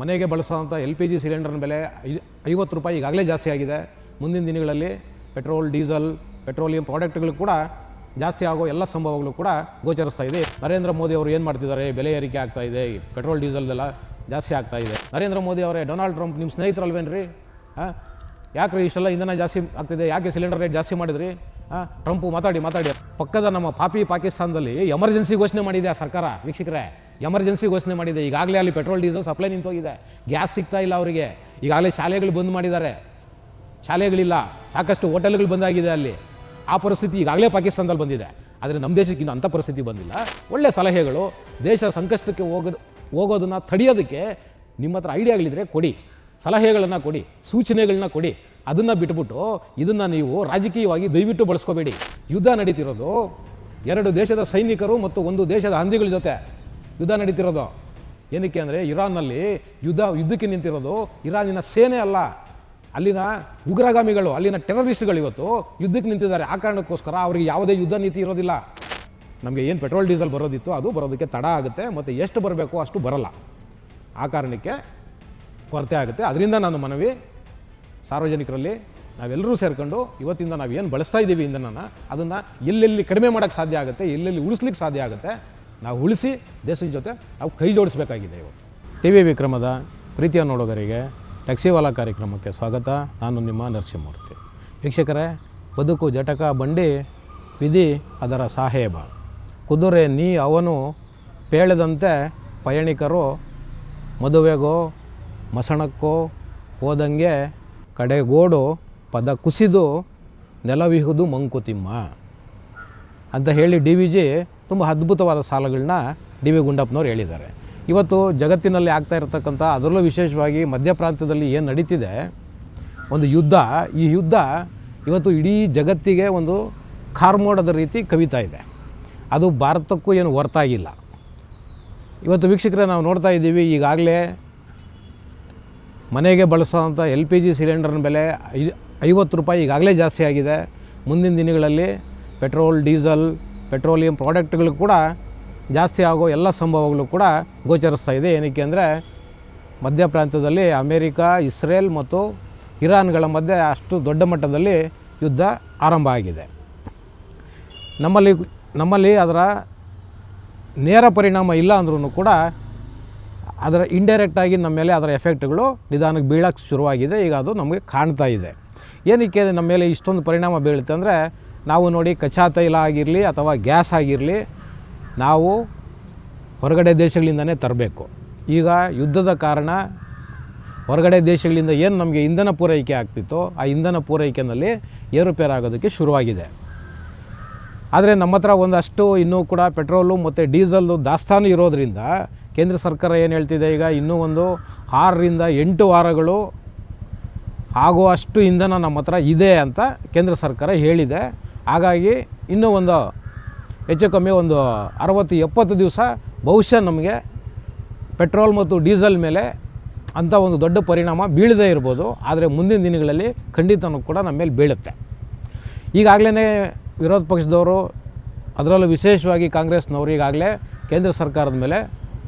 ಮನೆಗೆ ಬಳಸುವಂಥ LPG ಸಿಲಿಂಡರ್ನ ಬೆಲೆ 50 ರೂಪಾಯಿ ಈಗಾಗಲೇ ಜಾಸ್ತಿ ಆಗಿದೆ. ಮುಂದಿನ ದಿನಗಳಲ್ಲಿ ಪೆಟ್ರೋಲ್, ಡೀಸೆಲ್, ಪೆಟ್ರೋಲಿಯಂ ಪ್ರಾಡಕ್ಟ್ಗಳು ಕೂಡ ಜಾಸ್ತಿ ಆಗೋ ಎಲ್ಲ ಸಂಭವಗಳು ಕೂಡ ಗೋಚರಿಸ್ತಾ ಇದೆ. ನರೇಂದ್ರ ಮೋದಿ ಅವರು ಏನು ಮಾಡ್ತಿದ್ದಾರೆ, ಬೆಲೆ ಏರಿಕೆ ಆಗ್ತಾ ಇದೆ, ಪೆಟ್ರೋಲ್ ಡೀಸೆಲ್ದೆಲ್ಲ ಜಾಸ್ತಿ ಆಗ್ತಾ ಇದೆ. ನರೇಂದ್ರ ಮೋದಿ ಅವರೇ, ಡೊನಾಲ್ಡ್ ಟ್ರಂಪ್ ನಿಮ್ಮ ಸ್ನೇಹಿತರಲ್ವೇನ್ರಿ? ಯಾಕ್ರಿ ಇಷ್ಟೆಲ್ಲ ಇಂಧನ ಜಾಸ್ತಿ ಆಗ್ತಿದೆ, ಯಾಕೆ ಸಿಲಿಂಡರ್ ರೇಟ್ ಜಾಸ್ತಿ ಮಾಡಿದ್ರಿ? ಟ್ರಂಪು ಮಾತಾಡಿ ಪಕ್ಕದ ನಮ್ಮ ಪಾಕಿಸ್ತಾನದಲ್ಲಿ ಎಮರ್ಜೆನ್ಸಿ ಘೋಷಣೆ ಮಾಡಿದೆ ಆ ಸರ್ಕಾರ. ವೀಕ್ಷಕರೇ, ಎಮರ್ಜೆನ್ಸಿ ಘೋಷಣೆ ಮಾಡಿದೆ. ಈಗಾಗಲೇ ಅಲ್ಲಿ ಪೆಟ್ರೋಲ್ ಡೀಸೆಲ್ ಸಪ್ಲೈ ನಿಂತೋಗಿದೆ, ಗ್ಯಾಸ್ ಸಿಗ್ತಾ ಇಲ್ಲ ಅವರಿಗೆ. ಈಗಾಗಲೇ ಶಾಲೆಗಳು ಬಂದ್ ಮಾಡಿದ್ದಾರೆ, ಶಾಲೆಗಳಿಲ್ಲ, ಸಾಕಷ್ಟು ಹೋಟೆಲ್ಗಳು ಬಂದಾಗಿದೆ ಅಲ್ಲಿ. ಆ ಪರಿಸ್ಥಿತಿ ಈಗಾಗಲೇ ಪಾಕಿಸ್ತಾನದಲ್ಲಿ ಬಂದಿದೆ. ಆದರೆ ನಮ್ಮ ದೇಶಕ್ಕೆ ಇನ್ನೂ ಅಂಥ ಪರಿಸ್ಥಿತಿ ಬಂದಿಲ್ಲ. ಒಳ್ಳೆ ಸಲಹೆಗಳು, ದೇಶ ಸಂಕಷ್ಟಕ್ಕೆ ಹೋಗೋದನ್ನು ತಡೆಯೋದಕ್ಕೆ ನಿಮ್ಮ ಹತ್ರ ಐಡಿಯಾಗಳಿದ್ರೆ ಕೊಡಿ, ಸಲಹೆಗಳನ್ನು ಕೊಡಿ, ಸೂಚನೆಗಳನ್ನ ಕೊಡಿ. ಅದನ್ನು ಬಿಟ್ಬಿಟ್ಟು ಇದನ್ನು ನೀವು ರಾಜಕೀಯವಾಗಿ ದಯವಿಟ್ಟು ಬಳಸ್ಕೋಬೇಡಿ. ಯುದ್ಧ ನಡೀತಿರೋದು 2 ದೇಶದ ಸೈನಿಕರು ಮತ್ತು 1 ದೇಶದ ಹಂದಿಗಳ ಜೊತೆ ಯುದ್ಧ ನಡೀತಿರೋದು. ಏನಕ್ಕೆ ಅಂದರೆ ಇರಾನ್ನಲ್ಲಿ ಯುದ್ಧಕ್ಕೆ ನಿಂತಿರೋದು ಇರಾನಿನ ಸೇನೆ ಅಲ್ಲ, ಅಲ್ಲಿನ ಉಗ್ರಗಾಮಿಗಳು, ಅಲ್ಲಿನ ಟೆರರಿಸ್ಟ್ಗಳು ಇವತ್ತು ಯುದ್ಧಕ್ಕೆ ನಿಂತಿದ್ದಾರೆ. ಆ ಕಾರಣಕ್ಕೋಸ್ಕರ ಅವರಿಗೆ ಯಾವುದೇ ಯುದ್ಧ ನೀತಿ ಇರೋದಿಲ್ಲ. ನಮಗೆ ಏನು ಪೆಟ್ರೋಲ್ ಡೀಸೆಲ್ ಬರೋದಿತ್ತು ಅದು ಬರೋದಕ್ಕೆ ತಡ ಆಗುತ್ತೆ, ಮತ್ತು ಎಷ್ಟು ಬರಬೇಕು ಅಷ್ಟು ಬರಲ್ಲ. ಆ ಕಾರಣಕ್ಕೆ ಕೊರತೆ ಆಗುತ್ತೆ. ಅದರಿಂದ ನಾನು ಮನವಿ ಸಾರ್ವಜನಿಕರಲ್ಲಿ ನಾವೆಲ್ಲರೂ ಸೇರಿಕೊಂಡು ಇವತ್ತಿಂದ ನಾವು ಏನು ಬಳಸ್ತಾ ಇದ್ದೀವಿ ಇಂಧನನ, ಅದನ್ನು ಎಲ್ಲೆಲ್ಲಿ ಕಡಿಮೆ ಮಾಡೋಕ್ಕೆ ಸಾಧ್ಯ ಆಗುತ್ತೆ, ಎಲ್ಲೆಲ್ಲಿ ಉಳಿಸ್ಲಿಕ್ಕೆ ಸಾಧ್ಯ ಆಗುತ್ತೆ ನಾವು ಉಳಿಸಿ ದೇಶದ ಜೊತೆ ನಾವು ಕೈ ಜೋಡಿಸಬೇಕಾಗಿದೆ. ಇವತ್ತು TV ವಿಕ್ರಮದ ಪ್ರೀತಿಯ ನೋಡುಗರಿಗೆ ಟ್ಯಾಕ್ಸಿವಾಲಾ ಕಾರ್ಯಕ್ರಮಕ್ಕೆ ಸ್ವಾಗತ. ನಾನು ನಿಮ್ಮ ನರಸಿಂಹಮೂರ್ತಿ. ವೀಕ್ಷಕರೇ, ಬದುಕು ಜಟಕ ಬಂಡಿ, ವಿಧಿ ಅದರ ಸಾಹೇಬ. ಕುದುರೆ ನೀ ಅವನು ಪೇಳದಂತೆ ಪಯಣಿಕರು, ಮದುವೆಗೋ ಮಸಣಕ್ಕೋ ಹೋದಂಗೆ ಕಡೆಗೋಡು ಪದ ಕುಸಿದು ನೆಲವಿಹುದು ಮಂಕುತಿಮ್ಮ ಅಂತ ಹೇಳಿ DVG ತುಂಬ ಅದ್ಭುತವಾದ ಸಾಲುಗಳನ್ನ DV ಗುಂಡಪ್ಪನವ್ರು ಹೇಳಿದ್ದಾರೆ. ಇವತ್ತು ಜಗತ್ತಿನಲ್ಲಿ ಆಗ್ತಾ ಇರತಕ್ಕಂಥ, ಅದರಲ್ಲೂ ವಿಶೇಷವಾಗಿ ಮಧ್ಯ ಪ್ರಾಂತ್ಯದಲ್ಲಿ ಏನು ನಡೀತಿದೆ ಒಂದು ಯುದ್ಧ, ಈ ಯುದ್ಧ ಇವತ್ತು ಇಡೀ ಜಗತ್ತಿಗೆ ಒಂದು ಕಾರ್ಮೋಡದ ರೀತಿ ಕವಿತಾ ಇದೆ. ಅದು ಭಾರತಕ್ಕೂ ಏನು ಹೊರತಾಗಿಲ್ಲ. ಇವತ್ತು ವೀಕ್ಷಕರೇ, ನಾವು ನೋಡ್ತಾ ಇದ್ದೀವಿ, ಈಗಾಗಲೇ ಮನೆಗೆ ಬಳಸುವಂಥ LPG ಸಿಲಿಂಡರ್ನ ಬೆಲೆ 50 ರೂಪಾಯಿ ಈಗಾಗಲೇ ಜಾಸ್ತಿ ಆಗಿದೆ. ಮುಂದಿನ ದಿನಗಳಲ್ಲಿ ಪೆಟ್ರೋಲ್, ಡೀಸೆಲ್, ಪೆಟ್ರೋಲಿಯಂ ಪ್ರಾಡಕ್ಟ್ಗಳು ಕೂಡ ಜಾಸ್ತಿ ಆಗೋ ಎಲ್ಲ ಸಂಭವಗಳು ಕೂಡ ಗೋಚರಿಸ್ತಾ ಇದೆ. ಏನಕ್ಕೆ ಅಂದರೆ ಮಧ್ಯ ಪ್ರಾಂತ್ಯದಲ್ಲಿ ಅಮೇರಿಕಾ, ಇಸ್ರೇಲ್ ಮತ್ತು ಇರಾನ್ಗಳ ಮಧ್ಯೆ ಅಷ್ಟು ದೊಡ್ಡ ಮಟ್ಟದಲ್ಲಿ ಯುದ್ಧ ಆರಂಭ ಆಗಿದೆ. ನಮ್ಮಲ್ಲಿ ಅದರ ನೇರ ಪರಿಣಾಮ ಇಲ್ಲ ಅಂದ್ರೂ ಕೂಡ ಅದರ ಇಂಡೈರೆಕ್ಟಾಗಿ ನಮ್ಮ ಮೇಲೆ ಅದರ ಎಫೆಕ್ಟ್ಗಳು ನಿಧಾನಕ್ಕೆ ಬೀಳಕ್ಕೆ ಶುರುವಾಗಿದೆ. ಈಗ ಅದು ನಮಗೆ ಕಾಣ್ತಾ ಇದೆ. ಏನಕ್ಕೆ ನಮ್ಮ ಮೇಲೆ ಇಷ್ಟೊಂದು ಪರಿಣಾಮ ಬೀಳುತ್ತೆ ಅಂದರೆ, ನಾವು ನೋಡಿ, ಕಚ್ಚಾ ತೈಲ ಆಗಿರಲಿ ಅಥವಾ ಗ್ಯಾಸ್ ಆಗಿರಲಿ ನಾವು ಹೊರಗಡೆ ದೇಶಗಳಿಂದನೇ ತರಬೇಕು. ಈಗ ಯುದ್ಧದ ಕಾರಣ ಹೊರಗಡೆ ದೇಶಗಳಿಂದ ಏನು ನಮಗೆ ಇಂಧನ ಪೂರೈಕೆ ಆಗ್ತಿತ್ತೋ ಆ ಇಂಧನ ಪೂರೈಕೆಯಲ್ಲಿ ಏರುಪೇರಾಗೋದಕ್ಕೆ ಶುರುವಾಗಿದೆ. ಆದರೆ ನಮ್ಮ ಹತ್ರ ಒಂದಷ್ಟು ಇನ್ನೂ ಕೂಡ ಪೆಟ್ರೋಲು ಮತ್ತು ಡೀಸೆಲ್ದು ದಾಸ್ತಾನು ಇರೋದರಿಂದ ಕೇಂದ್ರ ಸರ್ಕಾರ ಏನು ಹೇಳ್ತಿದೆ, ಈಗ ಇನ್ನೂ ಒಂದು 6 ರಿಂದ 8 ವಾರಗಳು ಆಗುವಷ್ಟು ಇಂಧನ ನಮ್ಮ ಹತ್ರ ಇದೆ ಅಂತ ಕೇಂದ್ರ ಸರ್ಕಾರ ಹೇಳಿದೆ. ಹಾಗಾಗಿ ಇನ್ನೂ ಒಂದು ಹೆಚ್ಚು ಕಮ್ಮಿ ಒಂದು 60-70 ದಿವಸ ಬಹುಶಃ ನಮಗೆ ಪೆಟ್ರೋಲ್ ಮತ್ತು ಡೀಸೆಲ್ ಮೇಲೆ ಅಂಥ ಒಂದು ದೊಡ್ಡ ಪರಿಣಾಮ ಬೀಳದೇ ಇರ್ಬೋದು. ಆದರೆ ಮುಂದಿನ ದಿನಗಳಲ್ಲಿ ಖಂಡಿತನೂ ಕೂಡ ನಮ್ಮ ಮೇಲೆ ಬೀಳುತ್ತೆ. ಈಗಾಗಲೇ ವಿರೋಧ ಪಕ್ಷದವರು, ಅದರಲ್ಲೂ ವಿಶೇಷವಾಗಿ ಕಾಂಗ್ರೆಸ್ನವರು ಈಗಾಗಲೇ ಕೇಂದ್ರ ಸರ್ಕಾರದ ಮೇಲೆ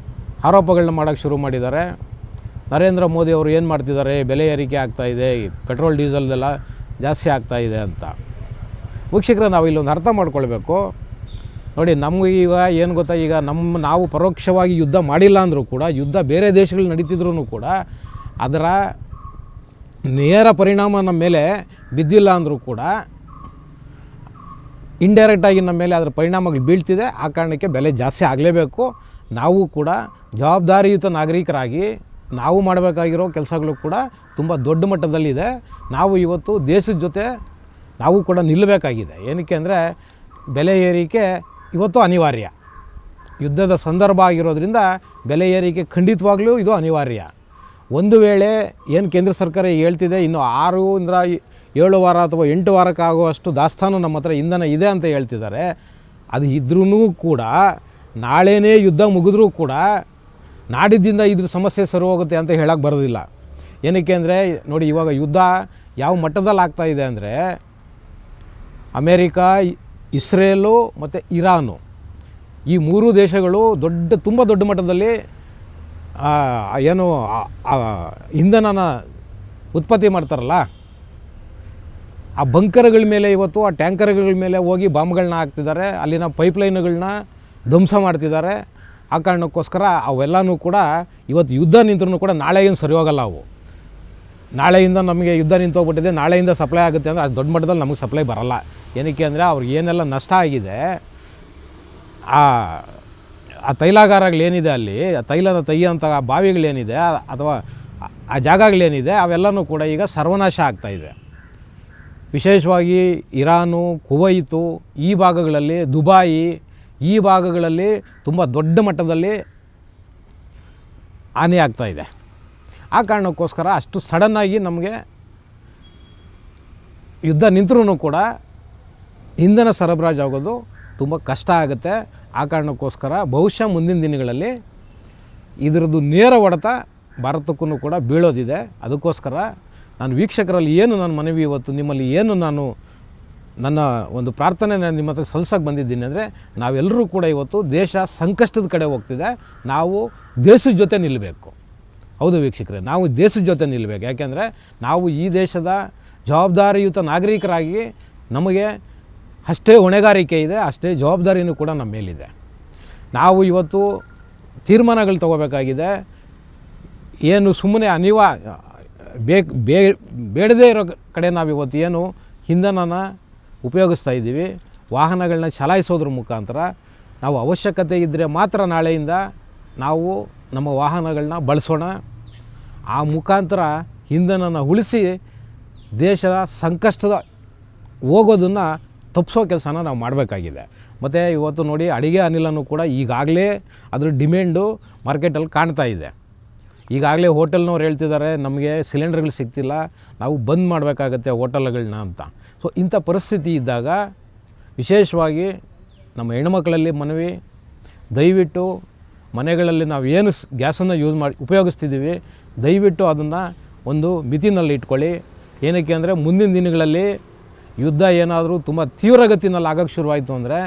ಆರೋಪಗಳನ್ನ ಮಾಡೋಕ್ಕೆ ಶುರು ಮಾಡಿದ್ದಾರೆ. ನರೇಂದ್ರ ಮೋದಿ ಅವರು ಏನು ಮಾಡ್ತಿದ್ದಾರೆ, ಬೆಲೆ ಏರಿಕೆ ಆಗ್ತಾಯಿದೆ, ಪೆಟ್ರೋಲ್ ಡೀಸೆಲ್ದೆಲ್ಲ ಜಾಸ್ತಿ ಆಗ್ತಾಯಿದೆ ಅಂತ. ವೀಕ್ಷಕರೇ, ನಾವು ಇಲ್ಲೊಂದು ಅರ್ಥ ಮಾಡ್ಕೊಳ್ಬೇಕು. ನೋಡಿ, ನಮಗೆ ಈಗ ಏನು ಗೊತ್ತಾ, ಈಗ ನಾವು ಪರೋಕ್ಷವಾಗಿ ಯುದ್ಧ ಮಾಡಿಲ್ಲ ಅಂದರೂ ಕೂಡ, ಯುದ್ಧ ಬೇರೆ ದೇಶಗಳು ನಡೀತಿದ್ರೂ ಕೂಡ ಅದರ ನೇರ ಪರಿಣಾಮ ನಮ್ಮ ಮೇಲೆ ಬಿದ್ದಿಲ್ಲ ಅಂದರೂ ಕೂಡ ಇಂಡೈರೆಕ್ಟಾಗಿ ನಮ್ಮ ಮೇಲೆ ಅದರ ಪರಿಣಾಮಗಳು ಬೀಳ್ತಿದೆ. ಆ ಕಾರಣಕ್ಕೆ ಬೆಲೆ ಜಾಸ್ತಿ ಆಗಲೇಬೇಕು. ನಾವು ಕೂಡ ಜವಾಬ್ದಾರಿಯುತ ನಾಗರಿಕರಾಗಿ ನಾವು ಮಾಡಬೇಕಾಗಿರೋ ಕೆಲಸಗಳು ಕೂಡ ತುಂಬ ದೊಡ್ಡ ಮಟ್ಟದಲ್ಲಿದೆ. ನಾವು ಇವತ್ತು ದೇಶದ ಜೊತೆ ನಾವು ಕೂಡ ನಿಲ್ಲಬೇಕಾಗಿದೆ. ಏನಕ್ಕೆ ಅಂದರೆ ಬೆಲೆ ಏರಿಕೆ ಇವತ್ತು ಅನಿವಾರ್ಯ. ಯುದ್ಧದ ಸಂದರ್ಭ ಆಗಿರೋದ್ರಿಂದ ಬೆಲೆ ಏರಿಕೆ ಖಂಡಿತವಾಗ್ಲೂ ಇದು ಅನಿವಾರ್ಯ. ಒಂದು ವೇಳೆ ಏನು ಕೇಂದ್ರ ಸರ್ಕಾರ ಹೇಳ್ತಿದೆ, ಇನ್ನು 6 ರಿಂದ 7 ವಾರ ಅಥವಾ 8 ವಾರಕ್ಕಾಗುವಷ್ಟು ದಾಸ್ತಾನು ನಮ್ಮ ಹತ್ರ ಇಂಧನ ಇದೆ ಅಂತ ಹೇಳ್ತಿದ್ದಾರೆ. ಅದು ಇದ್ರೂ ಕೂಡ ನಾಳೆನೇ ಯುದ್ಧ ಮುಗಿದ್ರೂ ಕೂಡ ನಾಡಿದ್ದಿಂದ ಇದ್ರ ಸಮಸ್ಯೆ ಸರಿ ಹೋಗುತ್ತೆ ಅಂತ ಹೇಳಕ್ಕೆ ಬರೋದಿಲ್ಲ. ಏನಕ್ಕೆ ಅಂದರೆ ನೋಡಿ, ಇವಾಗ ಯುದ್ಧ ಯಾವ ಮಟ್ಟದಲ್ಲಿ ಆಗ್ತಾ ಇದೆ ಅಂದರೆ, ಅಮೇರಿಕಾ, ಇಸ್ರೇಲು ಮತ್ತು ಇರಾನು, ಈ 3 ದೇಶಗಳು ತುಂಬ ದೊಡ್ಡ ಮಟ್ಟದಲ್ಲಿ ಏನು ಇಂಧನನ ಉತ್ಪತ್ತಿ ಮಾಡ್ತಾರಲ್ಲ, ಆ ಬಂಕರ್ಗಳ ಮೇಲೆ ಇವತ್ತು ಆ ಟ್ಯಾಂಕರ್ಗಳ ಮೇಲೆ ಹೋಗಿ ಬಾಂಬ್ಗಳನ್ನ ಹಾಕ್ತಿದ್ದಾರೆ, ಅಲ್ಲಿನ ಪೈಪ್ಲೈನ್ಗಳನ್ನ ಧ್ವಂಸ ಮಾಡ್ತಿದ್ದಾರೆ. ಆ ಕಾರಣಕ್ಕೋಸ್ಕರ ಅವೆಲ್ಲನೂ ಕೂಡ ಇವತ್ತು ಯುದ್ಧ ನಿಂತರೂ ಕೂಡ ನಾಳೆ ಏನು ಸರಿ ಹೋಗಲ್ಲ. ಅವು ನಾಳೆಯಿಂದ ನಮಗೆ ಯುದ್ಧ ನಿಂತೋಗ್ಬಿಟ್ಟಿದೆ, ನಾಳೆಯಿಂದ ಸಪ್ಲೈ ಆಗುತ್ತೆ ಅಂದರೆ ಅದು ದೊಡ್ಡ ಮಟ್ಟದಲ್ಲಿ ನಮಗೆ ಸಪ್ಲೈ ಬರಲ್ಲ. ಏನಕ್ಕೆ ಅಂದರೆ ಅವ್ರಿಗೆ ಏನೆಲ್ಲ ನಷ್ಟ ಆಗಿದೆ, ಆ ತೈಲಾಗಾರಗಳೇನಿದೆ ಅಲ್ಲಿ, ತೈಲನ ತೆಯ್ಯೋಂಥ ಬಾವಿಗಳೇನಿದೆ ಅಥವಾ ಆ ಜಾಗಗಳೇನಿದೆ ಅವೆಲ್ಲನೂ ಕೂಡ ಈಗ ಸರ್ವನಾಶ ಆಗ್ತಾಯಿದೆ. ವಿಶೇಷವಾಗಿ ಇರಾನು, ಕುವೈತು ಈ ಭಾಗಗಳಲ್ಲಿ, ದುಬಾಯಿ ಈ ಭಾಗಗಳಲ್ಲಿ ತುಂಬ ದೊಡ್ಡ ಮಟ್ಟದಲ್ಲಿ ಹಾನಿ ಆಗ್ತಾಯಿದೆ. ಆ ಕಾರಣಕ್ಕೋಸ್ಕರ ಅಷ್ಟು ಸಡನ್ನಾಗಿ ನಮಗೆ ಯುದ್ಧ ನಿಂತರೂ ಕೂಡ ಇಂಧನ ಸರಬರಾಜು ಆಗೋದು ತುಂಬ ಕಷ್ಟ ಆಗುತ್ತೆ. ಆ ಕಾರಣಕ್ಕೋಸ್ಕರ ಬಹುಶಃ ಮುಂದಿನ ದಿನಗಳಲ್ಲಿ ಇದರದ್ದು ನೇರ ಹೊಡೆತ ಭಾರತಕ್ಕೂ ಕೂಡ ಬೀಳೋದಿದೆ. ಅದಕ್ಕೋಸ್ಕರ ನಾನು ವೀಕ್ಷಕರಲ್ಲಿ ಏನು ನನ್ನ ಮನವಿ ಇವತ್ತು ನಿಮ್ಮಲ್ಲಿ ಏನು ನಾನು ನನ್ನ ಒಂದು ಪ್ರಾರ್ಥನೆ ನಿಮ್ಮ ಹತ್ರ ಸಲ್ಲಿಸೋಕ್ಕೆ ಬಂದಿದ್ದೀನಿ ಅಂದರೆ, ನಾವೆಲ್ಲರೂ ಕೂಡ ಇವತ್ತು ದೇಶ ಸಂಕಷ್ಟದ ಕಡೆ ಹೋಗ್ತಿದೆ, ನಾವು ದೇಶದ ಜೊತೆ ನಿಲ್ಲಬೇಕು. ಹೌದು ವೀಕ್ಷಕರೇ, ನಾವು ದೇಶದ ಜೊತೆ ನಿಲ್ಲಬೇಕು. ಯಾಕೆಂದರೆ ನಾವು ಈ ದೇಶದ ಜವಾಬ್ದಾರಿಯುತ ನಾಗರಿಕರಾಗಿ ನಮಗೆ ಅಷ್ಟೇ ಹೊಣೆಗಾರಿಕೆ ಇದೆ, ಅಷ್ಟೇ ಜವಾಬ್ದಾರಿಯೂ ಕೂಡ ನಮ್ಮ ಮೇಲಿದೆ. ನಾವು ಇವತ್ತು ತೀರ್ಮಾನಗಳು ತಗೋಬೇಕಾಗಿದೆ. ಏನು ಸುಮ್ಮನೆ ಬೇಡದೇ ಇರೋ ಕಡೆ ನಾವು ಇವತ್ತು ಏನು ಇಂಧನನ ಉಪಯೋಗಿಸ್ತಾ ಇದ್ದೀವಿ, ವಾಹನಗಳನ್ನ ಚಲಾಯಿಸೋದ್ರ ಮುಖಾಂತರ ನಾವು ಅವಶ್ಯಕತೆ ಇದ್ದರೆ ಮಾತ್ರ ನಾಳೆಯಿಂದ ನಾವು ನಮ್ಮ ವಾಹನಗಳನ್ನ ಬಳಸೋಣ. ಆ ಮುಖಾಂತರ ಇಂಧನನ ಉಳಿಸಿ ದೇಶದ ಸಂಕಷ್ಟದ ಹೋಗೋದನ್ನು ತಪ್ಪಿಸೋ ಕೆಲಸನ ನಾವು ಮಾಡಬೇಕಾಗಿದೆ. ಮತ್ತು ಇವತ್ತು ನೋಡಿ, ಅಡುಗೆ ಅನಿಲನೂ ಕೂಡ ಈಗಾಗಲೇ ಅದ್ರ ಡಿಮ್ಯಾಂಡು ಮಾರ್ಕೆಟಲ್ಲಿ ಕಾಣ್ತಾ ಇದೆ. ಈಗಾಗಲೇ ಹೋಟೆಲ್ನವ್ರು ಹೇಳ್ತಿದ್ದಾರೆ, ನಮಗೆ ಸಿಲಿಂಡರ್ಗಳು ಸಿಗ್ತಿಲ್ಲ, ನಾವು ಬಂದ್ ಮಾಡಬೇಕಾಗತ್ತೆ ಹೋಟೆಲ್ಗಳನ್ನ ಅಂತ. ಸೊ ಇಂಥ ಪರಿಸ್ಥಿತಿ ಇದ್ದಾಗ ವಿಶೇಷವಾಗಿ ನಮ್ಮ ಹೆಣ್ಮಕ್ಳಲ್ಲಿ ಮನವಿ, ದಯವಿಟ್ಟು ಮನೆಗಳಲ್ಲಿ ನಾವು ಏನು ಗ್ಯಾಸನ್ನು ಉಪಯೋಗಿಸ್ತಿದ್ದೀವಿ, ದಯವಿಟ್ಟು ಅದನ್ನು ಒಂದು ಮಿತಿನಲ್ಲಿ ಇಟ್ಕೊಳ್ಳಿ. ಏನಕ್ಕೆ ಅಂದರೆ ಮುಂದಿನ ದಿನಗಳಲ್ಲಿ ಯುದ್ಧ ಏನಾದರೂ ತುಂಬ ತೀವ್ರಗತಿನಲ್ಲಿ ಆಗೋಕ್ಕೆ ಶುರುವಾಯಿತು ಅಂದರೆ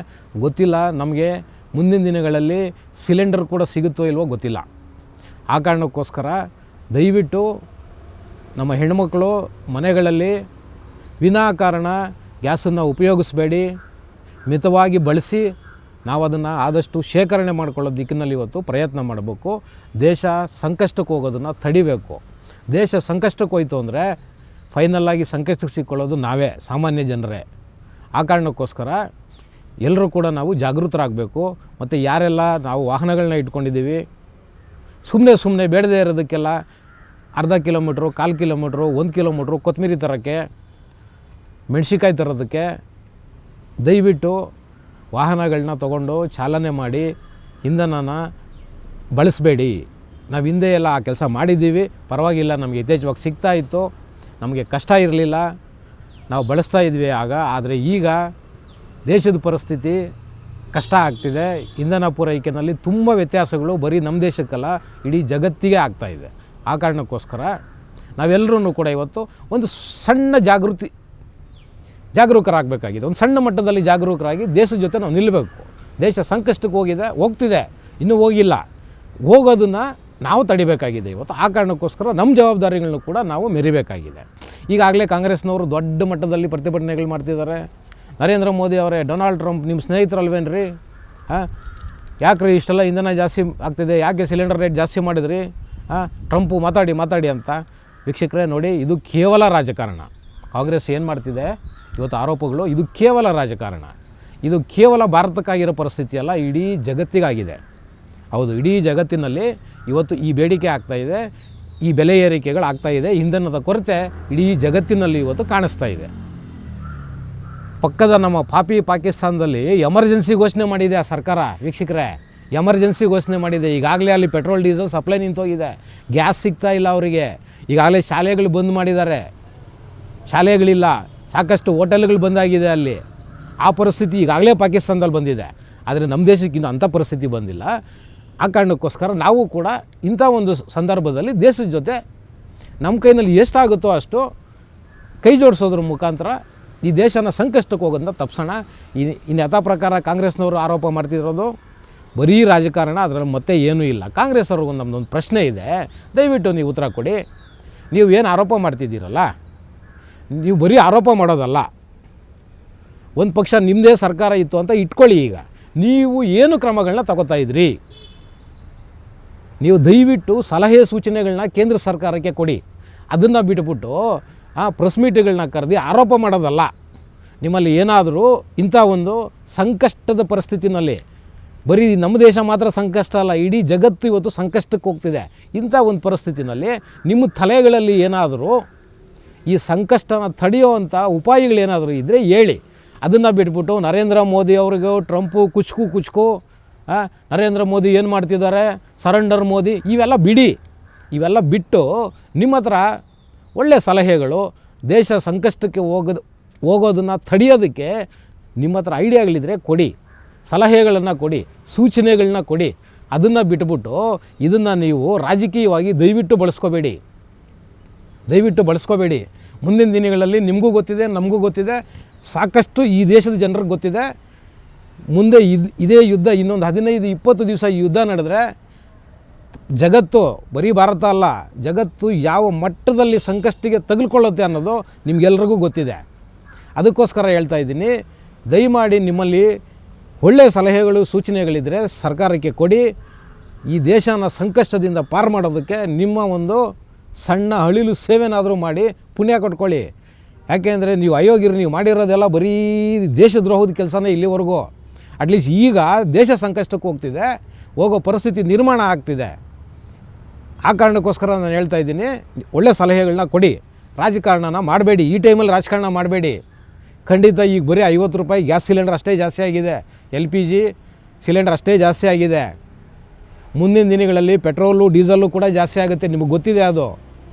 ಗೊತ್ತಿಲ್ಲ, ನಮಗೆ ಮುಂದಿನ ದಿನಗಳಲ್ಲಿ ಸಿಲಿಂಡರ್ ಕೂಡ ಸಿಗುತ್ತೋ ಇಲ್ವೋ ಗೊತ್ತಿಲ್ಲ. ಆ ಕಾರಣಕ್ಕೋಸ್ಕರ ದಯವಿಟ್ಟು ನಮ್ಮ ಹೆಣ್ಮಕ್ಳು ಮನೆಗಳಲ್ಲಿ ವಿನಾಕಾರಣ ಗ್ಯಾಸನ್ನು ಉಪಯೋಗಿಸಬೇಡಿ, ಮಿತವಾಗಿ ಬಳಸಿ ನಾವು ಅದನ್ನು ಆದಷ್ಟು ಶೇಖರಣೆ ಮಾಡ್ಕೊಳ್ಳೋ ದಿಕ್ಕಿನಲ್ಲಿ ಇವತ್ತು ಪ್ರಯತ್ನ ಮಾಡಬೇಕು. ದೇಶ ಸಂಕಷ್ಟಕ್ಕೆ ಹೋಗೋದನ್ನು ತಡಿಬೇಕು. ದೇಶ ಸಂಕಷ್ಟಕ್ಕೆ ಹೋಯಿತು ಅಂದರೆ ಫೈನಲ್ಲಾಗಿ ಸಂಕಷ್ಟಕ್ಕೆ ಸಿಕ್ಕೊಳ್ಳೋದು ನಾವೇ, ಸಾಮಾನ್ಯ ಜನರೇ. ಆ ಕಾರಣಕ್ಕೋಸ್ಕರ ಎಲ್ಲರೂ ಕೂಡ ನಾವು ಜಾಗೃತರಾಗಬೇಕು. ಮತ್ತು ಯಾರೆಲ್ಲ ನಾವು ವಾಹನಗಳನ್ನ ಇಟ್ಕೊಂಡಿದ್ದೀವಿ, ಸುಮ್ಮನೆ ಬೇಡದೇ ಇರೋದಕ್ಕೆಲ್ಲ ಅರ್ಧ ಕಿಲೋಮೀಟ್ರು, 1/4 ಕಿಲೋಮೀಟ್ರು, 1 ಕಿಲೋಮೀಟ್ರು ಕೊತ್ತಂಬರಿ ತರೋಕ್ಕೆ, ಮೆಣಸಿನ್ಕಾಯಿ ತರೋದಕ್ಕೆ ದಯವಿಟ್ಟು ವಾಹನಗಳನ್ನ ತೊಗೊಂಡು ಚಾಲನೆ ಮಾಡಿ ಇಂಧನನ ಬಳಸಬೇಡಿ. ನಾವು ಹಿಂದೆ ಎಲ್ಲ ಆ ಕೆಲಸ ಮಾಡಿದ್ದೀವಿ, ಪರವಾಗಿಲ್ಲ, ನಮಗೆ ಯಥೇಚ್ಛವಾಗಿ ಸಿಗ್ತಾ ಇತ್ತು, ನಮಗೆ ಕಷ್ಟ ಇರಲಿಲ್ಲ, ನಾವು ಬಳಸ್ತಾ ಇದ್ವಿ ಆಗ. ಆದರೆ ಈಗ ದೇಶದ ಪರಿಸ್ಥಿತಿ ಕಷ್ಟ ಆಗ್ತಿದೆ. ಇಂಧನ ಪೂರೈಕೆಯಲ್ಲಿ ತುಂಬ ವ್ಯತ್ಯಾಸಗಳು ಬರೀ ನಮ್ಮ ದೇಶಕ್ಕಲ್ಲ, ಇಡೀ ಜಗತ್ತಿಗೆ ಆಗ್ತಾಯಿದೆ. ಆ ಕಾರಣಕ್ಕೋಸ್ಕರ ನಾವೆಲ್ಲರೂ ಕೂಡ ಇವತ್ತು ಒಂದು ಸಣ್ಣ ಜಾಗರೂಕರಾಗಬೇಕಾಗಿದೆ. ಒಂದು ಸಣ್ಣ ಮಟ್ಟದಲ್ಲಿ ಜಾಗರೂಕರಾಗಿ ದೇಶದ ಜೊತೆ ನಾವು ನಿಲ್ಲಬೇಕು. ದೇಶ ಸಂಕಷ್ಟಕ್ಕೆ ಹೋಗ್ತಿದೆ, ಇನ್ನೂ ಹೋಗಿಲ್ಲ, ಹೋಗೋದನ್ನು ನಾವು ತಡಿಬೇಕಾಗಿದೆ ಇವತ್ತು. ಆ ಕಾರಣಕ್ಕೋಸ್ಕರ ನಮ್ಮ ಜವಾಬ್ದಾರಿಗಳನ್ನು ಕೂಡ ನಾವು ಮೆರಿಬೇಕಾಗಿದೆ. ಈಗಾಗಲೇ ಕಾಂಗ್ರೆಸ್ನವರು ದೊಡ್ಡ ಮಟ್ಟದಲ್ಲಿ ಪ್ರತಿಭಟನೆಗಳು ಮಾಡ್ತಿದ್ದಾರೆ. ನರೇಂದ್ರ ಮೋದಿ ಅವರೇ, ಡೊನಾಲ್ಡ್ ಟ್ರಂಪ್ ನಿಮ್ಮ ಸ್ನೇಹಿತರಲ್ವೇನ್ರಿ? ಯಾಕ್ರಿ ಇಷ್ಟೆಲ್ಲ ಇಂಧನ ಜಾಸ್ತಿ ಆಗ್ತಿದೆ, ಯಾಕೆ ಸಿಲಿಂಡರ್ ರೇಟ್ ಜಾಸ್ತಿ ಮಾಡಿದ್ರಿ? ಟ್ರಂಪು ಮಾತಾಡಿ ಅಂತ. ವೀಕ್ಷಕರೇ ನೋಡಿ, ಇದು ಕೇವಲ ರಾಜಕಾರಣ. ಕಾಂಗ್ರೆಸ್ ಏನು ಮಾಡ್ತಿದೆ ಇವತ್ತು ಆರೋಪಗಳು, ಇದು ಕೇವಲ ರಾಜಕಾರಣ. ಇದು ಕೇವಲ ಭಾರತಕ್ಕಾಗಿರೋ ಪರಿಸ್ಥಿತಿ ಅಲ್ಲ, ಇಡೀ ಜಗತ್ತಿಗಾಗಿದೆ. ಹೌದು, ಇಡೀ ಜಗತ್ತಿನಲ್ಲಿ ಇವತ್ತು ಈ ಬೇಡಿಕೆ ಆಗ್ತಾಯಿದೆ, ಈ ಬೆಲೆ ಏರಿಕೆಗಳು ಆಗ್ತಾಯಿದೆ, ಇಂಧನದ ಕೊರತೆ ಇಡೀ ಜಗತ್ತಿನಲ್ಲಿ ಇವತ್ತು ಕಾಣಿಸ್ತಾ ಇದೆ. ಪಕ್ಕದ ನಮ್ಮ ಪಾಕಿಸ್ತಾನದಲ್ಲಿ ಎಮರ್ಜೆನ್ಸಿ ಘೋಷಣೆ ಮಾಡಿದೆ ಆ ಸರ್ಕಾರ. ವೀಕ್ಷಕರೇ, ಎಮರ್ಜೆನ್ಸಿ ಘೋಷಣೆ ಮಾಡಿದೆ. ಈಗಾಗಲೇ ಅಲ್ಲಿ ಪೆಟ್ರೋಲ್ ಡೀಸೆಲ್ ಸಪ್ಲೈ ನಿಂತೋಗಿದೆ, ಗ್ಯಾಸ್ ಸಿಗ್ತಾ ಇಲ್ಲ ಅವರಿಗೆ. ಈಗಾಗಲೇ ಶಾಲೆಗಳು ಬಂದ್ ಮಾಡಿದ್ದಾರೆ, ಶಾಲೆಗಳಿಲ್ಲ, ಸಾಕಷ್ಟು ಹೋಟೆಲ್ಗಳು ಬಂದಾಗಿದೆ ಅಲ್ಲಿ. ಆ ಪರಿಸ್ಥಿತಿ ಈಗಾಗಲೇ ಪಾಕಿಸ್ತಾನದಲ್ಲಿ ಬಂದಿದೆ. ಆದರೆ ನಮ್ಮ ದೇಶಕ್ಕೆ ಇನ್ನೂ ಅಂಥ ಪರಿಸ್ಥಿತಿ ಬಂದಿಲ್ಲ. ಆ ಕಾರಣಕ್ಕೋಸ್ಕರ ನಾವು ಕೂಡ ಇಂಥ ಒಂದು ಸಂದರ್ಭದಲ್ಲಿ ದೇಶದ ಜೊತೆ ನಮ್ಮ ಕೈನಲ್ಲಿ ಎಷ್ಟಾಗುತ್ತೋ ಅಷ್ಟು ಕೈ ಜೋಡಿಸೋದ್ರ ಮುಖಾಂತರ ಈ ದೇಶನ ಸಂಕಷ್ಟಕ್ಕೆ ಹೋಗೋದನ್ನ ತಪ್ಪಿಸೋಣ. ಇನ್ನು ಯಥಾ ಪ್ರಕಾರ ಕಾಂಗ್ರೆಸ್ನವರು ಆರೋಪ ಮಾಡ್ತಿರೋದು ಬರೀ ರಾಜಕಾರಣ, ಅದರಲ್ಲಿ ಮತ್ತೆ ಏನೂ ಇಲ್ಲ. ಕಾಂಗ್ರೆಸ್ ಅವ್ರಿಗೊಂದು ನಮ್ಮದೊಂದು ಪ್ರಶ್ನೆ ಇದೆ, ದಯವಿಟ್ಟು ನೀವು ಉತ್ತರ ಕೊಡಿ. ನೀವು ಏನು ಆರೋಪ ಮಾಡ್ತಿದ್ದೀರಲ್ಲ, ನೀವು ಬರೀ ಆರೋಪ ಮಾಡೋದಲ್ಲ, ಒಂದು ಪಕ್ಷ ನಿಮ್ಮದೇ ಸರ್ಕಾರ ಇತ್ತು ಅಂತ ಇಟ್ಕೊಳ್ಳಿ. ಈಗ ನೀವು ಏನು ಕ್ರಮಗಳನ್ನ ತಗೋತಾ ಇದ್ರಿ? ನೀವು ದಯವಿಟ್ಟು ಸಲಹೆ ಸೂಚನೆಗಳನ್ನ ಕೇಂದ್ರ ಸರ್ಕಾರಕ್ಕೆ ಕೊಡಿ. ಅದನ್ನು ಬಿಟ್ಬಿಟ್ಟು ಪ್ರೆಸ್ ಮೀಟ್ಗಳನ್ನ ಕರೆದು ಆರೋಪ ಮಾಡೋದಲ್ಲ. ನಿಮ್ಮಲ್ಲಿ ಏನಾದರೂ ಇಂಥ ಒಂದು ಸಂಕಷ್ಟದ ಪರಿಸ್ಥಿತಿನಲ್ಲಿ, ಬರೀ ನಮ್ಮ ದೇಶ ಮಾತ್ರ ಸಂಕಷ್ಟ ಅಲ್ಲ, ಇಡೀ ಜಗತ್ತು ಇವತ್ತು ಸಂಕಷ್ಟಕ್ಕೆ ಹೋಗ್ತಿದೆ. ಇಂಥ ಒಂದು ಪರಿಸ್ಥಿತಿನಲ್ಲಿ ನಿಮ್ಮ ತಲೆಗಳಲ್ಲಿ ಏನಾದರೂ ಈ ಸಂಕಷ್ಟನ ತಡೆಯುವಂಥ ಉಪಾಯಗಳೇನಾದರೂ ಇದ್ದರೆ ಹೇಳಿ. ಅದನ್ನು ಬಿಟ್ಬಿಟ್ಟು ನರೇಂದ್ರ ಮೋದಿ ಅವ್ರಿಗೂ ಟ್ರಂಪು ಕುಚ್ಕು ನರೇಂದ್ರ ಮೋದಿ ಏನು ಮಾಡ್ತಿದ್ದಾರೆ, ಸರೆಂಡರ್ ಮೋದಿ, ಇವೆಲ್ಲ ಬಿಡಿ. ಇವೆಲ್ಲ ಬಿಟ್ಟು ನಿಮ್ಮ ಹತ್ರ ಒಳ್ಳೆಯ ಸಲಹೆಗಳು, ದೇಶ ಸಂಕಷ್ಟಕ್ಕೆ ಹೋಗೋದನ್ನು ತಡೆಯೋದಕ್ಕೆ ನಿಮ್ಮ ಹತ್ರ ಐಡಿಯಾಗಳಿದ್ರೆ ಕೊಡಿ, ಸಲಹೆಗಳನ್ನು ಕೊಡಿ, ಸೂಚನೆಗಳನ್ನ ಕೊಡಿ. ಅದನ್ನು ಬಿಟ್ಬಿಟ್ಟು ಇದನ್ನು ನೀವು ರಾಜಕೀಯವಾಗಿ ದಯವಿಟ್ಟು ಬಳಸ್ಕೋಬೇಡಿ. ಮುಂದಿನ ದಿನಗಳಲ್ಲಿ ನಿಮಗೂ ಗೊತ್ತಿದೆ, ನಮಗೂ ಗೊತ್ತಿದೆ, ಸಾಕಷ್ಟು ಈ ದೇಶದ ಜನರಿಗೆ ಗೊತ್ತಿದೆ. ಮುಂದೆ ಇದೇ ಯುದ್ಧ ಇನ್ನೊಂದು 15-20 ದಿವಸ ಈ ಯುದ್ಧ ನಡೆದ್ರೆ ಜಗತ್ತು, ಬರೀ ಭಾರತ ಅಲ್ಲ, ಜಗತ್ತು ಯಾವ ಮಟ್ಟದಲ್ಲಿ ಸಂಕಷ್ಟಿಗೆ ತಗುಲ್ಕೊಳ್ಳುತ್ತೆ ಅನ್ನೋದು ನಿಮಗೆಲ್ರಿಗೂ ಗೊತ್ತಿದೆ. ಅದಕ್ಕೋಸ್ಕರ ಹೇಳ್ತಾ ಇದ್ದೀನಿ, ದಯಮಾಡಿ ನಿಮ್ಮಲ್ಲಿ ಒಳ್ಳೆಯ ಸಲಹೆಗಳು, ಸೂಚನೆಗಳಿದ್ದರೆ ಸರ್ಕಾರಕ್ಕೆ ಕೊಡಿ. ಈ ದೇಶನ ಸಂಕಷ್ಟದಿಂದ ಪಾರು ಮಾಡೋದಕ್ಕೆ ನಿಮ್ಮ ಒಂದು ಸಣ್ಣ ಅಳಿಲು ಸೇವೆನಾದರೂ ಮಾಡಿ ಪುಣ್ಯ ಕೊಟ್ಕೊಳ್ಳಿ. ಯಾಕೆಂದರೆ ನೀವು ಅಯೋಗ್ಯರು, ನೀವು ಮಾಡಿರೋದೆಲ್ಲ ಬರೀ ದೇಶದ್ರೋಹದ ಕೆಲಸನೇ ಇಲ್ಲಿವರೆಗೂ. ಅಟ್ಲೀಸ್ಟ್ ಈಗ ದೇಶ ಸಂಕಷ್ಟಕ್ಕೆ ಹೋಗ್ತಿದೆ, ಹೋಗೋ ಪರಿಸ್ಥಿತಿ ನಿರ್ಮಾಣ ಆಗ್ತಿದೆ. ಆ ಕಾರಣಕ್ಕೋಸ್ಕರ ನಾನು ಹೇಳ್ತಾ ಇದ್ದೀನಿ, ಒಳ್ಳೆ ಸಲಹೆಗಳನ್ನ ಕೊಡಿ. ರಾಜಕಾರಣನ ಮಾಡಬೇಡಿ, ಈ ಟೈಮಲ್ಲಿ ರಾಜಕಾರಣ ಮಾಡಬೇಡಿ. ಖಂಡಿತ ಈಗ ಬರೀ 50 ರೂಪಾಯಿ ಗ್ಯಾಸ್ ಸಿಲಿಂಡರ್ ಅಷ್ಟೇ ಜಾಸ್ತಿ ಆಗಿದೆ, LPG ಸಿಲಿಂಡರ್ ಅಷ್ಟೇ ಜಾಸ್ತಿ ಆಗಿದೆ. ಮುಂದಿನ ದಿನಗಳಲ್ಲಿ ಪೆಟ್ರೋಲು ಡೀಸೆಲ್ಲು ಕೂಡ ಜಾಸ್ತಿ ಆಗುತ್ತೆ, ನಿಮಗೆ ಗೊತ್ತಿದೆ ಅದು.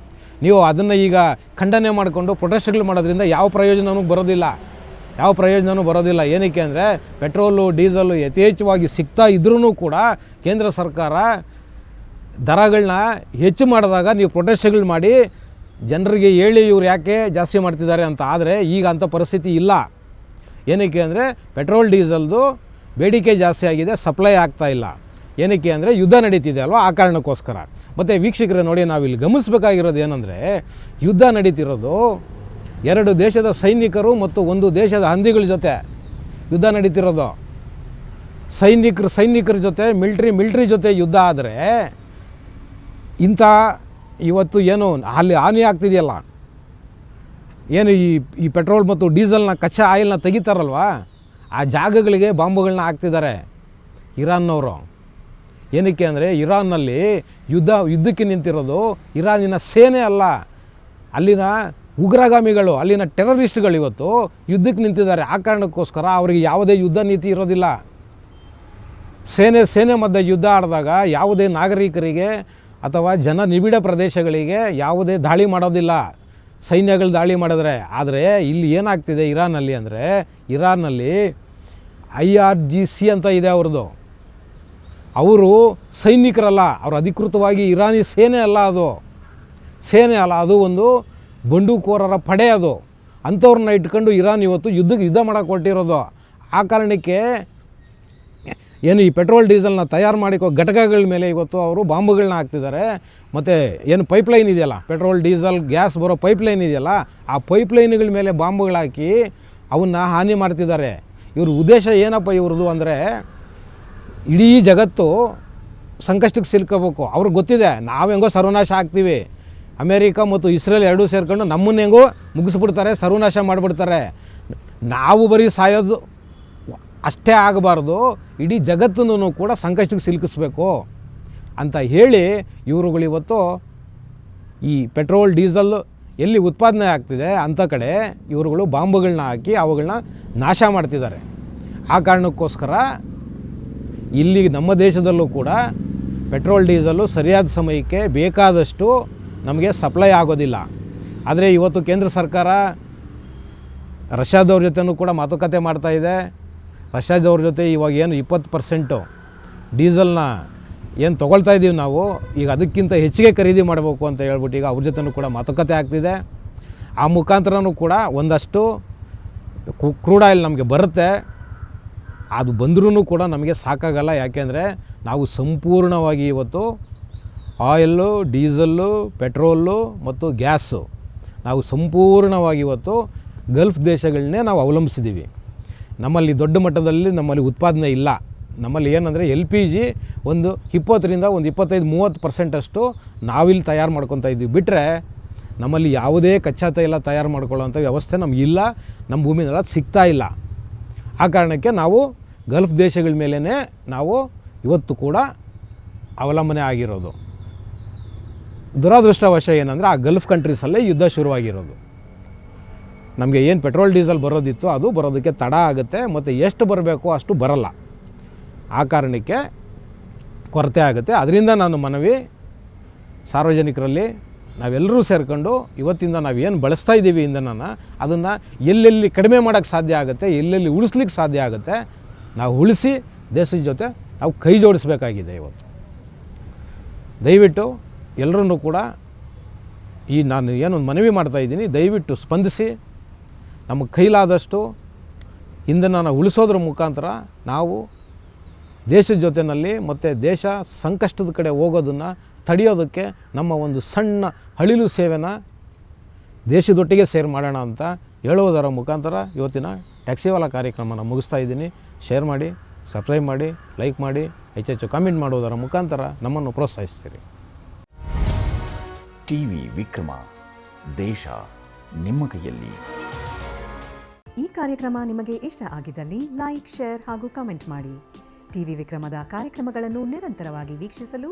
ನೀವು ಅದನ್ನು ಈಗ ಖಂಡನೆ ಮಾಡಿಕೊಂಡು ಪ್ರೊಟೆಸ್ಟ್ಗಳು ಮಾಡೋದ್ರಿಂದ ಯಾವ ಪ್ರಯೋಜನವೂ ಬರೋದಿಲ್ಲ. ಏನಕ್ಕೆ ಅಂದರೆ ಪೆಟ್ರೋಲು ಡೀಸೆಲ್ಲು ಯಥೇಚ್ಛವಾಗಿ ಸಿಗ್ತಾ ಇದ್ರೂ ಕೂಡ ಕೇಂದ್ರ ಸರ್ಕಾರ ದರಗಳನ್ನ ಹೆಚ್ಚು ಮಾಡಿದಾಗ ನೀವು ಪ್ರೊಟೆಸ್ಟ್ಗಳು ಮಾಡಿ ಜನರಿಗೆ ಹೇಳಿ ಇವ್ರು ಯಾಕೆ ಜಾಸ್ತಿ ಮಾಡ್ತಿದ್ದಾರೆ ಅಂತ. ಆದರೆ ಈಗ ಅಂಥ ಪರಿಸ್ಥಿತಿ ಇಲ್ಲ. ಏನಕ್ಕೆ ಅಂದರೆ ಪೆಟ್ರೋಲ್ ಡೀಸೆಲ್ದು ಬೇಡಿಕೆ ಜಾಸ್ತಿ ಆಗಿದೆ, ಸಪ್ಲೈ ಆಗ್ತಾ ಇಲ್ಲ. ಏನಕ್ಕೆ ಅಂದರೆ ಯುದ್ಧ ನಡೀತಿದೆ ಅಲ್ವಾ, ಆ ಕಾರಣಕ್ಕೋಸ್ಕರ. ಮತ್ತು ವೀಕ್ಷಕರೇ ನೋಡಿ, ನಾವಿಲ್ಲಿ ಗಮನಿಸಬೇಕಾಗಿರೋದು ಏನಂದರೆ, ಯುದ್ಧ ನಡೀತಿರೋದು 2 ದೇಶದ ಸೈನಿಕರು ಮತ್ತು 1 ದೇಶದ ಹಂದಿಗಳ ಜೊತೆ ಯುದ್ಧ ನಡೀತಿರೋದು. ಸೈನಿಕರ ಜೊತೆ ಮಿಲ್ಟ್ರಿ ಜೊತೆ ಯುದ್ಧ ಆದರೆ ಇಂಥ ಇವತ್ತು ಏನು ಅಲ್ಲಿ ಹಾನಿ ಆಗ್ತಿದೆಯಲ್ಲ, ಏನು ಈ ಪೆಟ್ರೋಲ್ ಮತ್ತು ಡೀಸೆಲ್ನ ಕಚ್ಚಾ ಆಯಿಲ್ನ ತೆಗಿತಾರಲ್ವ, ಆ ಜಾಗಗಳಿಗೆ ಬಾಂಬುಗಳನ್ನ ಹಾಕ್ತಿದ್ದಾರೆ ಇರಾನ್ನವರು. ಏನಕ್ಕೆ ಅಂದರೆ ಇರಾನ್ನಲ್ಲಿ ಯುದ್ಧಕ್ಕೆ ನಿಂತಿರೋದು ಇರಾನಿನ ಸೇನೆ ಅಲ್ಲ, ಅಲ್ಲಿನ ಉಗ್ರಗಾಮಿಗಳು, ಅಲ್ಲಿನ ಟೆರರಿಸ್ಟ್ಗಳು ಇವತ್ತು ಯುದ್ಧಕ್ಕೆ ನಿಂತಿದ್ದಾರೆ. ಆ ಕಾರಣಕ್ಕೋಸ್ಕರ ಅವರಿಗೆ ಯಾವುದೇ ಯುದ್ಧ ನೀತಿ ಇರೋದಿಲ್ಲ. ಸೇನೆ ಮಧ್ಯೆ ಯುದ್ಧ ಆಡಿದಾಗ ಯಾವುದೇ ನಾಗರಿಕರಿಗೆ ಅಥವಾ ನಿಬಿಡ ಪ್ರದೇಶಗಳಿಗೆ ಯಾವುದೇ ದಾಳಿ ಮಾಡೋದಿಲ್ಲ, ಸೈನ್ಯಗಳು ದಾಳಿ ಮಾಡಿದ್ರೆ. ಆದರೆ ಇಲ್ಲಿ ಏನಾಗ್ತಿದೆ ಇರಾನಲ್ಲಿ ಅಂದರೆ, ಇರಾನ್ನಲ್ಲಿ IRGC ಅಂತ ಇದೆ ಅವ್ರದ್ದು. ಅವರು ಸೈನಿಕರಲ್ಲ, ಅವರು ಅಧಿಕೃತವಾಗಿ ಇರಾನಿ ಸೇನೆ ಅಲ್ಲ, ಅದು ಒಂದು ಬಂದೂಕೋರರ ಪಡೆ. ಅದು ಅಂಥವ್ರನ್ನ ಇಟ್ಕೊಂಡು ಇರಾನ್ ಇವತ್ತು ಯುದ್ಧ ಮಾಡೋಕ್ಕೆ ಹೊರಟಿರೋದು. ಆ ಕಾರಣಕ್ಕೆ ಏನು ಈ ಪೆಟ್ರೋಲ್ ಡೀಸೆಲ್ನ ತಯಾರು ಮಾಡಿಕೋ ಘಟಕಗಳ ಮೇಲೆ ಇವತ್ತು ಅವರು ಬಾಂಬುಗಳನ್ನ ಹಾಕ್ತಿದ್ದಾರೆ. ಮತ್ತು ಏನು ಪೈಪ್ಲೈನ್ ಇದೆಯಲ್ಲ, ಪೆಟ್ರೋಲ್ ಡೀಸೆಲ್ ಗ್ಯಾಸ್ ಬರೋ ಪೈಪ್ಲೈನ್ ಇದೆಯಲ್ಲ, ಆ ಪೈಪ್ಲೈನ್ಗಳ ಮೇಲೆ ಬಾಂಬುಗಳು ಹಾಕಿ ಅವನ್ನ ಹಾನಿ ಮಾಡ್ತಿದ್ದಾರೆ. ಇವ್ರ ಉದ್ದೇಶ ಏನಪ್ಪ ಇವ್ರದ್ದು ಅಂದರೆ, ಇಡೀ ಜಗತ್ತು ಸಂಕಷ್ಟಕ್ಕೆ ಸಿಲ್ಕೋಬೇಕು. ಅವ್ರಿಗೆ ಗೊತ್ತಿದೆ, ನಾವು ಹೆಂಗೋ ಸರ್ವನಾಶ ಆಗ್ತೀವಿ, ಅಮೇರಿಕಾ ಮತ್ತು ಇಸ್ರೇಲ್ ಎರಡೂ ಸೇರ್ಕೊಂಡು ನಮ್ಮನ್ನು ಹೆಂಗೋ ಮುಗಿಸ್ಬಿಡ್ತಾರೆ, ಸರ್ವನಾಶ ಮಾಡಿಬಿಡ್ತಾರೆ. ನಾವು ಬರೀ ಸಾಯೋದು ಅಷ್ಟೇ ಆಗಬಾರ್ದು, ಇಡೀ ಜಗತ್ತನ್ನು ಕೂಡ ಸಂಕಷ್ಟಕ್ಕೆ ಸಿಲುಕಿಸ್ಬೇಕು ಅಂತ ಹೇಳಿ ಇವರುಗಳು ಇವತ್ತು ಈ ಪೆಟ್ರೋಲ್ ಡೀಸೆಲ್ ಎಲ್ಲಿ ಉತ್ಪಾದನೆ ಆಗ್ತಿದೆ ಅಂಥ ಕಡೆ ಇವರುಗಳು ಬಾಂಬುಗಳನ್ನ ಹಾಕಿ ಅವುಗಳನ್ನ ನಾಶ ಮಾಡ್ತಿದ್ದಾರೆ. ಆ ಕಾರಣಕ್ಕೋಸ್ಕರ ಇಲ್ಲಿ ನಮ್ಮ ದೇಶದಲ್ಲೂ ಕೂಡ ಪೆಟ್ರೋಲ್ ಡೀಸೆಲ್ಲು ಸರಿಯಾದ ಸಮಯಕ್ಕೆ ಬೇಕಾದಷ್ಟು ನಮಗೆ ಸಪ್ಲೈ ಆಗೋದಿಲ್ಲ. ಆದರೆ ಇವತ್ತು ಕೇಂದ್ರ ಸರ್ಕಾರ ರಷ್ಯಾದವ್ರ ಜೊತೆನೂ ಕೂಡ ಮಾತುಕತೆ ಮಾಡ್ತಾಯಿದೆ. ರಷ್ಯಾದವ್ರ ಜೊತೆ ಇವಾಗ ಏನು 20% ಡೀಸೆಲ್ನ ಏನು ತೊಗೊಳ್ತಾ ಇದ್ದೀವಿ ನಾವು, ಈಗ ಅದಕ್ಕಿಂತ ಹೆಚ್ಚಿಗೆ ಖರೀದಿ ಮಾಡಬೇಕು ಅಂತ ಹೇಳ್ಬಿಟ್ಟು ಈಗ ಅವ್ರ ಜೊತೆನೂ ಕೂಡ ಮಾತುಕತೆ ಆಗ್ತಿದೆ. ಆ ಮುಖಾಂತರನೂ ಕೂಡ ಒಂದಷ್ಟು ಕ್ರೂಡ್ ಆಯಿಲ್ ನಮಗೆ ಬರುತ್ತೆ. ಅದು ಬಂದ್ರೂ ಕೂಡ ನಮಗೆ ಸಾಕಾಗಲ್ಲ. ಯಾಕೆಂದರೆ ನಾವು ಸಂಪೂರ್ಣವಾಗಿ ಇವತ್ತು ಆಯಿಲ್ಲು, ಡೀಸಲ್ಲು, ಪೆಟ್ರೋಲು ಮತ್ತು ಗ್ಯಾಸು ನಾವು ಸಂಪೂರ್ಣವಾಗಿ ಇವತ್ತು ಗಲ್ಫ್ ದೇಶಗಳನ್ನೇ ನಾವು ಅವಲಂಬಿಸಿದ್ದೀವಿ. ನಮ್ಮಲ್ಲಿ ದೊಡ್ಡ ಮಟ್ಟದಲ್ಲಿ ನಮ್ಮಲ್ಲಿ ಉತ್ಪಾದನೆ ಇಲ್ಲ. ನಮ್ಮಲ್ಲಿ ಏನಂದರೆ LPG ಒಂದು 20ರಿಂದ ಒಂದು 25-30% ನಾವಿಲ್ಲಿ ತಯಾರು ಮಾಡ್ಕೊತಾ ಇದ್ದೀವಿ. ಬಿಟ್ಟರೆ ನಮ್ಮಲ್ಲಿ ಯಾವುದೇ ಕಚ್ಚಾ ತೈಲ ತಯಾರು ಮಾಡ್ಕೊಳ್ಳೋವಂಥ ವ್ಯವಸ್ಥೆ ನಮಗಿಲ್ಲ, ನಮ್ಮ ಭೂಮಿನೆಲ್ಲ ಸಿಗ್ತಾ ಇಲ್ಲ. ಆ ಕಾರಣಕ್ಕೆ ನಾವು ಗಲ್ಫ್ ದೇಶಗಳ ಮೇಲೇ ನಾವು ಇವತ್ತು ಕೂಡ ಅವಲಂಬನೆ ಆಗಿರೋದು. ದುರದೃಷ್ಟವಶ ಏನಂದರೆ ಆ ಗಲ್ಫ್ ಕಂಟ್ರೀಸಲ್ಲೇ ಯುದ್ಧ ಶುರುವಾಗಿರೋದು. ನಮಗೆ ಏನು ಪೆಟ್ರೋಲ್ ಡೀಸೆಲ್ ಬರೋದಿತ್ತು ಅದು ಬರೋದಕ್ಕೆ ತಡ ಆಗುತ್ತೆ, ಮತ್ತು ಎಷ್ಟು ಬರಬೇಕು ಅಷ್ಟು ಬರಲ್ಲ. ಆ ಕಾರಣಕ್ಕೆ ಕೊರತೆ ಆಗುತ್ತೆ. ಅದರಿಂದ ನಾನು ಮನವಿ ಸಾರ್ವಜನಿಕರಲ್ಲಿ ನಾವೆಲ್ಲರೂ ಸೇರಿಕೊಂಡು ಇವತ್ತಿಂದ ನಾವು ಏನು ಬಳಸ್ತಾ ಇದ್ದೀವಿ ಇಂಧನನ ಅದನ್ನು ಎಲ್ಲೆಲ್ಲಿ ಕಡಿಮೆ ಮಾಡೋಕ್ಕೆ ಸಾಧ್ಯ ಆಗುತ್ತೆ, ಎಲ್ಲೆಲ್ಲಿ ಉಳಿಸ್ಲಿಕ್ಕೆ ಸಾಧ್ಯ ಆಗುತ್ತೆ ನಾವು ಉಳಿಸಿ ದೇಶದ ಜೊತೆ ನಾವು ಕೈ ಜೋಡಿಸಬೇಕಾಗಿದೆ. ಇವತ್ತು ದಯವಿಟ್ಟು ಎಲ್ಲರೂ ಕೂಡ ನಾನು ಏನೊಂದು ಮನವಿ ಮಾಡ್ತಾಯಿದ್ದೀನಿ, ದಯವಿಟ್ಟು ಸ್ಪಂದಿಸಿ ನಮ್ಮ ಕೈಲಾದಷ್ಟು ಇಂಧನನ ಉಳಿಸೋದ್ರ ಮುಖಾಂತರ ನಾವು ದೇಶದ ಜೊತೆಯಲ್ಲಿ ಮತ್ತು ದೇಶ ಸಂಕಷ್ಟದ ಕಡೆ ಹೋಗೋದನ್ನು ತಡೆಯೋದಕ್ಕೆ ನಮ್ಮ ಒಂದು ಸಣ್ಣ ಅಳಿಲು ಸೇವೆನ ದೇಶದೊಟ್ಟಿಗೆ ಸೇರ್ ಮಾಡೋಣ ಅಂತ ಹೇಳುವುದರ ಮುಖಾಂತರ ಇವತ್ತಿನ ಟ್ಯಾಕ್ಸಿವಾಲ ಕಾರ್ಯಕ್ರಮನ ಮುಗಿಸ್ತಾ ಇದ್ದೀನಿ. ಶೇರ್ ಮಾಡಿ, ಸಬ್ಸ್ಕ್ರೈಬ್ ಮಾಡಿ, ಲೈಕ್ ಮಾಡಿ, ಹೆಚ್ಚೆಚ್ಚು ಕಾಮೆಂಟ್ ಮಾಡುವುದರ ಮುಖಾಂತರ ನಮ್ಮನ್ನು ಪ್ರೋತ್ಸಾಹಿಸ್ತೀರಿ. ಟಿವಿ ವಿಕ್ರಮ, ದೇಶ ನಿಮ್ಮ ಕೈಯಲ್ಲಿ. ಈ ಕಾರ್ಯಕ್ರಮ ನಿಮಗೆ ಇಷ್ಟ ಆಗಿದ್ದಲ್ಲಿ ಲೈಕ್, ಶೇರ್ ಹಾಗೂ ಕಮೆಂಟ್ ಮಾಡಿ. ಟಿವಿ ವಿಕ್ರಮದ ಕಾರ್ಯಕ್ರಮಗಳನ್ನು ನಿರಂತರವಾಗಿ ವೀಕ್ಷಿಸಲು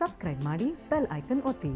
ಸಬ್ಸ್ಕ್ರೈಬ್ ಮಾಡಿ, ಬೆಲ್ ಐಕನ್ ಒತ್ತಿ.